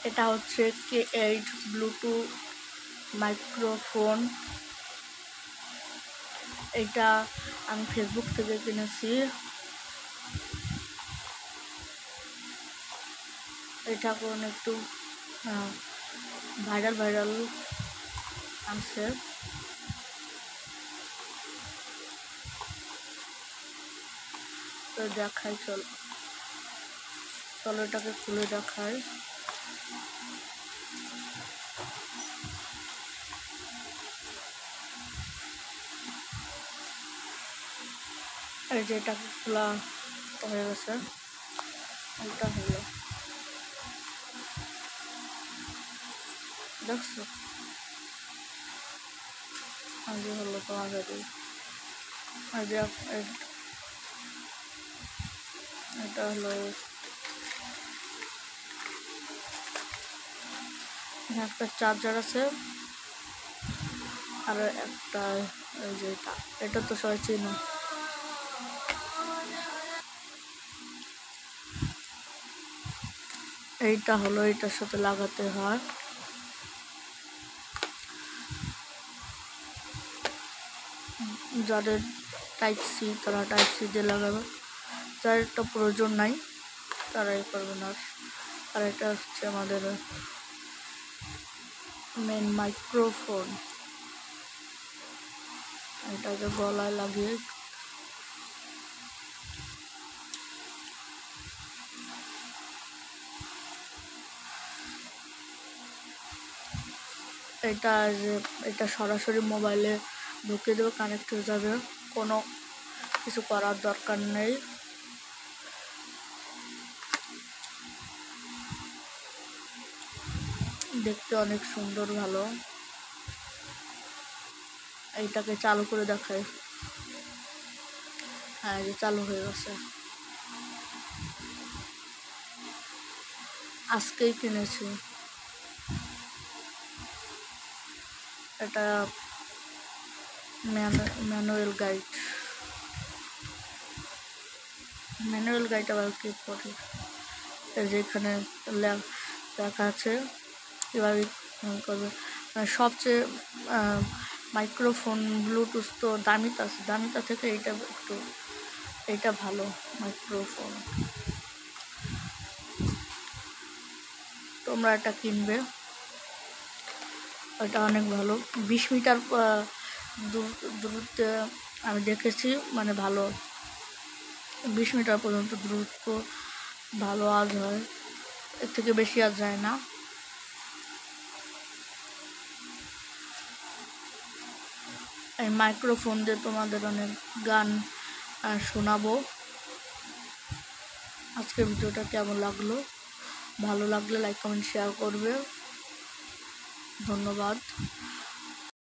এটা হচ্ছে K8 Bluetooth microphone. এটা আমি ফেসবুক থেকে কিনেছি। এটা কোন একটু ভাইরাল আছে। তো দেখাই, চলো এটাকে খুলে দেখাই। এই যে এটাকে খোলা হয়ে গেছে। এটা হলো, দেখছো, আগে হলো তোমাদের এটা হলো একটা চার্জার আছে, আর একটা এই যে এটা তো সবাই চিনো। এইটা হলো, এটার সাথে লাগাতে হয়। যাদের টাইপ সি তারা টাইপ সি দিয়ে লাগাবে, যার একটা প্রয়োজন নাই তারা এই করবে না। আর এটা হচ্ছে আমাদের মেন মাইক্রোফোন। এটাকে গলায় লাগিয়ে এটা সরাসরি মোবাইলে ঢুকিয়ে দেবে, কানেক্ট হয়ে যাবে, কোনো কিছু করার দরকার নেই। দেখতে অনেক সুন্দর, ভালো। এইটাকে চালু করে দেখাই। হ্যাঁ, এই যে চালু হয়ে গেছে। আজকেই কিনেছি। এটা ম্যানুয়াল গাইড আবার কি করে, এই যে এখানে লেখা আছে কীভাবে করবে। সবচেয়ে মাইক্রোফোন ব্লুটুথ তো দামিটা থেকে এটা ভালো মাইক্রোফোন। তোমরা এটা কিনবে, এটা অনেক ভালো। 20 মিটার দূরত্বে আমি দেখেছি, মানে ভালো, 20 মিটার পর্যন্ত দূরত্ব ভালো আওয়াজ হয়, এর থেকে বেশি আওয়াজ যায় না। এই মাইক্রোফোন দিয়ে তোমাদের অনেক গান শোনাবো। আজকের ভিডিওটা কেমন লাগলো? ভালো লাগলে লাইক কমেন্ট শেয়ার করবে। ধন্যবাদ।